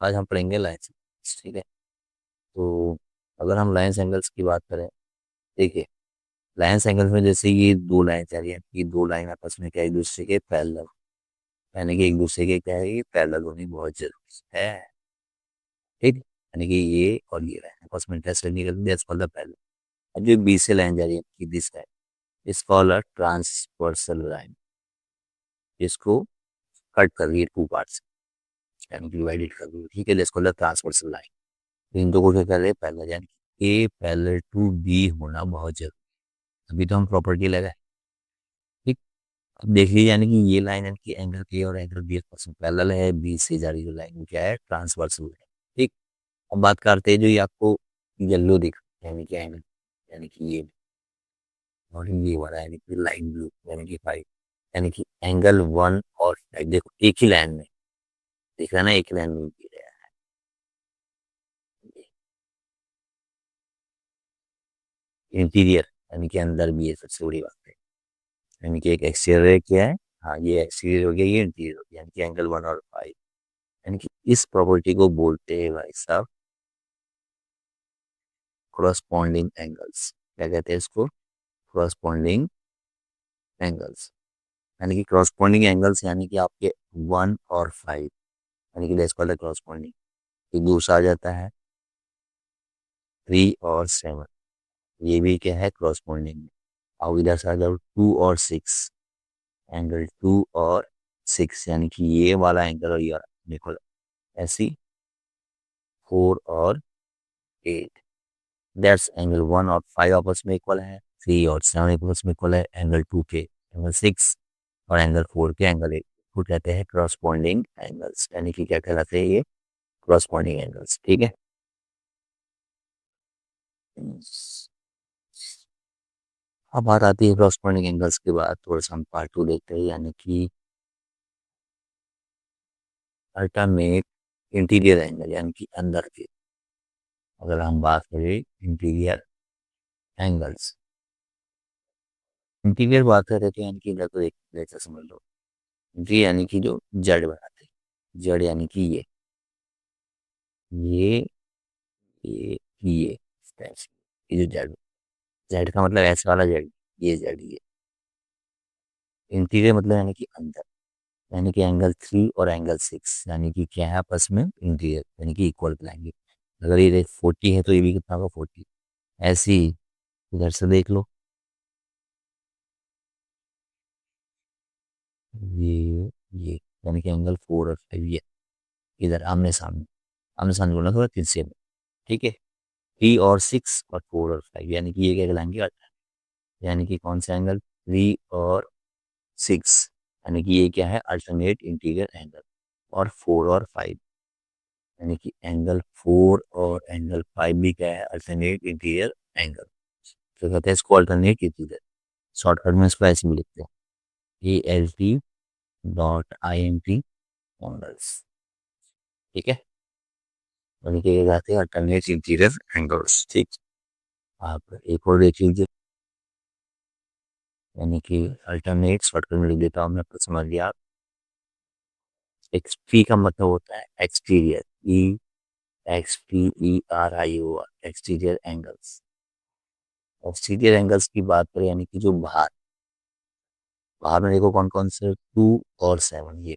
आज हम पढ़ेंगे लाइन्स, ठीक है। तो अगर हम लाइन्स एंगल्स की बात करें, देखिए लाइन्स एंगल्स में जैसे ये दो लाइन जा रही है, ये दो लाइन आपस में क्या एक दूसरे के पैरेलल, यानी कि एक दूसरे के क्या है, ये पैरेलल होनी बहुत जरूरी है, ठीक है। यानी कि ये और ये लाइन आपस में इंटरसेक्ट नहीं करती, दैट्स कॉल्ड द पैरेलल। अब जो बीच से लाइन जा रही है कि this line is called a transversal line, इसको कट कर रही है टू पार्ट्स, यानी कि डिवाइडेड कर रही है, ठीक है, that's called the transversal line. इन दो को क्या कर रहे हैं पैरेलल, यानी कि ए पैरेलल टू बी होना बहुत जरूरी है। अभी तो हम प्रॉपर्टी लगाए, ठीक। अब देख लीजिए, यानी कि ये लाइन यानी कि एंगल ए और एंगल बी आपस में पैरेलल है, बी से जा रही जो लाइन क्या है ट्रांसवर्सल है, ठीक। अब बात करते हैं जो ये आपको येलो दिख रहा है, यानी कि एंगल, यानी कि ये और ये वाला यानी कि लाइन ब्लू यानी कि फाइव, यानी कि एंगल वन और फाइव देखो एक ही लाइन में दिख रहा है ना, एक ही लाइन में दिख रहा है। इंटीरियर यानी कि अंदर भी है, सबसे बड़ी बात है, यानी कि एक एक्सटीरियर क्या है, हाँ ये एक्सटीरियर हो गया, ये इंटीरियर हो गया, यानी कि एंगल वन और फाइव, यानी कि इस प्रॉपर्टी को बोलते हैं भाई साहब क्रॉसपॉन्डिंग एंगल्स। क्या कहते हैं इसको, क्रॉसपॉन्डिंग एंगल्स। यानी कि क्रॉसपॉन्डिंग एंगल्स यानी कि आपके वन और फाइव, यानी कि दैट्स कॉल्ड क्रॉसपॉन्डिंग। एक दूसरा आ जाता है थ्री और सेवन, ये भी क्या है क्रॉसपॉन्डिंग। और इधर से आ जाओ टू और सिक्स, एंगल टू और सिक्स, यानी कि ये वाला एंगल और ये वाला, देखो ऐसी फोर और एट, दैट्स एंगल वन और फाइव आपस में इक्वल है, थ्री और सेवन आपस में इक्वल है, एंगल टू के एंगल सिक्स और एंगल फोर के एंगल एट को कहते हैं क्रॉसपॉन्डिंग एंगल्स, यानी कि क्या कहलाते हैं ये क्रॉसपॉन्डिंग एंगल्स, ठीक है। अब बात आती है क्रॉसपॉन्डिंग एंगल्स के बाद थोड़ा सा हम पार्ट टू देखते हैं, यानी कि अल्टरनेट इंटीरियर एंगल, यानी कि अंदर के। अगर हम बात करें इंटीरियर एंगल्स, इंटीरियर बात कर रहे थे, यानी कि इधर तो एक जैसा समझ लो, जी यानी कि जो जड़ बनाते हैं, जड़ यानी कि ये ये इस टाइप से, ये जो जड़, जेड का मतलब ऐसे वाला जेड, ये जेड ये इंटीरियर मतलब यानी कि अंदर, यानी कि एंगल थ्री और एंगल सिक्स यानी कि क्या है आपस में इंटीरियर, यानी कि इक्वल बनाएंगे। अगर ये फोर्टी है तो ये भी कितना होगा फोर्टी, ऐसे ही इधर से देख लो, ये यानी कि एंगल फोर और फाइव ये इधर आमने सामने बोलना थोड़ा तिरछे में, ठीक है। थ्री और सिक्स और फोर और फाइव यानी कि ये क्या कहलाएंगे यानी कि कौन सा एंगल थ्री और सिक्स, यानी कि ये क्या है अल्टरनेट इंटीरियर एंगल, और फोर और फाइव यानी कि एंगल फोर और एंगल फाइव भी क्या है अल्टरनेट इंटीरियर एंगल, तो कहते हैं इसको अल्टरनेट इंटीरियर। शॉर्टकट में इसको ऐसे भी लिखते हैं ALT.INT एंगल्स, ठीक है। यानी कि ये कहते हैं अल्टरनेट इंटीरियर एंगल्स, ठीक। आप एक और देख लीजिए, यानी कि अल्टरनेट शॉर्टकट में लिख देता हूँ मैं, आपको समझ लिया। एक्सपी का मतलब होता है exterior, EXTERIOR exterior angles. Exterior angles की बात करें यानी कि जो बाहर, बाहर में देखो कौन कौन से टू और सेवन, ये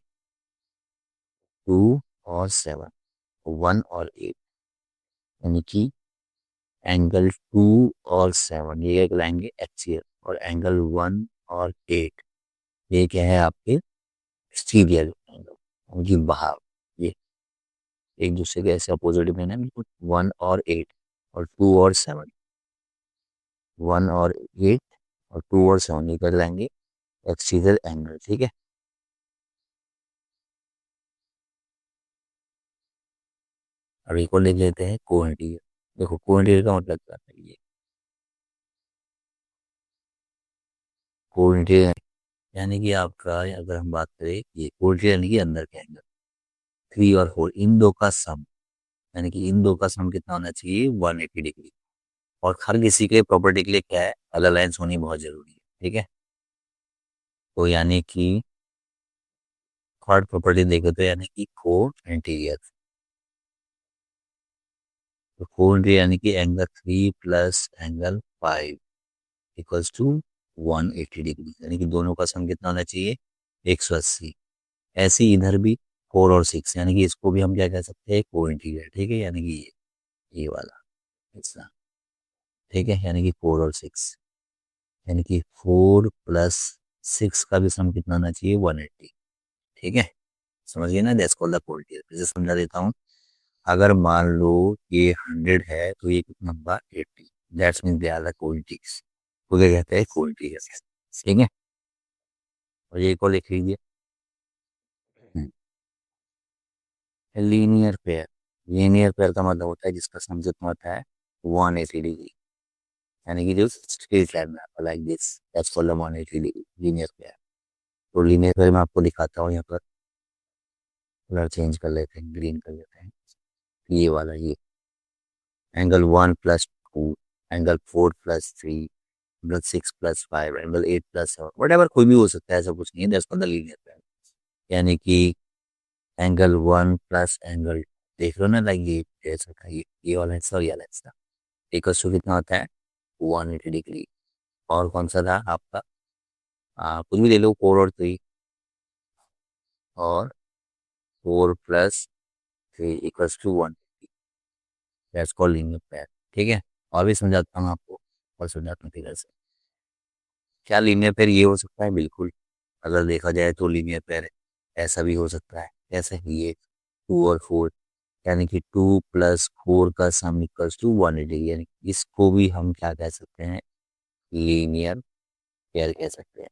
टू और सेवन, वन और एट, यानी कि एंगल टू और सेवन ये क्या कहलाएंगे एक्सटीरियर, और एंगल वन और एट ये क्या है आपके एक्सटीरियर एंगल, यानी कि बाहर। ये एक दूसरे के ऐसे अपोजिट में है ना बिल्कुल, वन और एट और टू और सेवन, वन और एट और टू और सेवन ये कर लेंगे एक्सटीरियर एंगल, ठीक है। अब एक और लिख लेते हैं को इंटीरियर। देखो को इंटीरियर का मतलब क्या है, ये को इंटीरियर यानी कि आपका अगर हम बात करें ये को इंटीरियर यानी कि अंदर के एंगल थ्री और फोर, इन दो का सम, यानी कि इन दो का सम कितना होना चाहिए 180 डिग्री। और हर किसी के प्रॉपर्टी के लिए क्या है अलग लाइन्स होनी बहुत जरूरी है, ठीक है। तो यानी कि थर्ड प्रॉपर्टी देखे तो यानी कि को इंटीरियर, तो 4 यानी कि angle 3 plus angle 5 equals to 180 degree, यानी कि दोनों का सम कितना होना चाहिए, 180। ऐसे ही इधर भी 4 और 6, यानी कि इसको भी हम क्या कह सकते हैं, को इंटीग्रल, ठीक है, यानी कि ये वाला हिस्सा, ठीक है, यानी कि 4 और 6, यानी कि 4 प्लस 6 का भी सम कितना होना चाहिए, 180, ठीक है। समझ गए ना, दैट्स कॉल्ड द क्वाड्रेटिक। फिर से समझा देता हूँ। अगर मान लो ये 100 है तो ये कितना होगा, 80। That's mean they are the quadratics, को क्या कहते हैं, क्वाड्रेटिक, ठीक है। और ये को लिख लीजिए, लीनियर पेयर। लीनियर पेयर का मतलब होता है जिसका सम कितना होता है, 180 डिग्री, यानी कि जो स्ट्रेट लाइन में आपका like this, that's called the 180 degree linear pair. तो लीनियर पेयर मैं आपको दिखाता हूँ, यहाँ पर कलर चेंज कर लेते हैं, ग्रीन कर लेते हैं। ये वाला, ये angle 1 plus 2, angle 4 plus 3, angle 6 plus 5, angle 8 plus 7, what ever, कोई भी हो सकता है, ऐसा कुछ नहीं है, that's called the linear pair. यानी कि एंगल 1 प्लस एंगल, देख लो ना, लाइक ये ऐसा था, ये वाला हिस्सा और ये वाला हिस्सा, इक्वल टू कितना होता है, 180 डिग्री। और कौन सा था आपका, कुछ भी ले लो, 4 और 3, और 4 plus 3 equals to 180, that's called linear pair, ठीक है। और भी समझाता हूँ आपको, और समझाता हूँ फिगर से। क्या लीनियर पेयर ये हो सकता है, बिल्कुल। अगर देखा जाए तो लीनियर पेयर ऐसा भी हो सकता है, जैसे ये 2 और 4, यानी कि 2 प्लस 4 का सम इक्वल्स टू 180, यानी इसको भी हम क्या कह सकते हैं, लीनियर पेयर कह सकते हैं।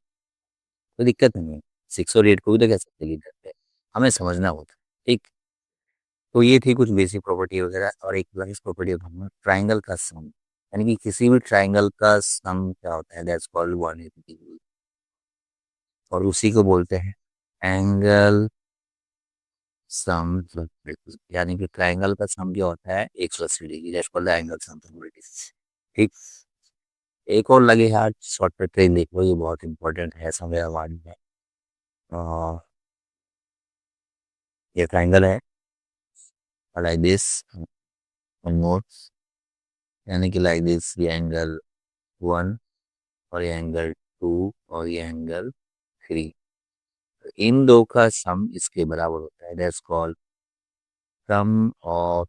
कोई दिक्कत नहीं है, 6 और 8 को भी तो कह सकते हैं लीनियर पेयर, हमें समझना होता है, ठीक। तो ये थी कुछ बेसिक प्रॉपर्टी वगैरह, और एक लाइस प्रॉपर्टी होता ट्राइंगल का सम, यानी कि किसी भी ट्राइंगल का सम क्या होता है, दैट्स कॉल्ड 180 डिग्री, और उसी को बोलते हैं एंगल सम, यानी कि ट्राइंगल का सम क्या होता है, 180 degree, that's called the angle sum, ठीक। एक और लगे यार, शॉर्टकट ट्रेन देख लो, ये बहुत इंपॉर्टेंट है समय हमारे में। अह, ये ट्राइंगल है लाइक दिस, नोट्स, यानी कि लाइक दिस, ये एंगल 1, और ये एंगल 2, और ये एंगल 3, इन दो का सम इसके बराबर होता है, that's called sum of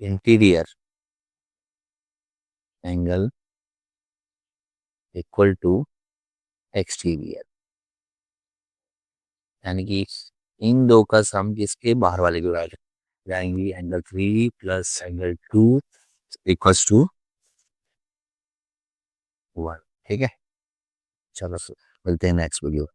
interior angle equal to exterior, यानी कि इन दो का सम इसके बाहर वाले के बराबर जाएंगी, angle 3 plus angle 2 equals to 1, ठीक है। चलो मिलते हैं नेक्स्ट वीडियो।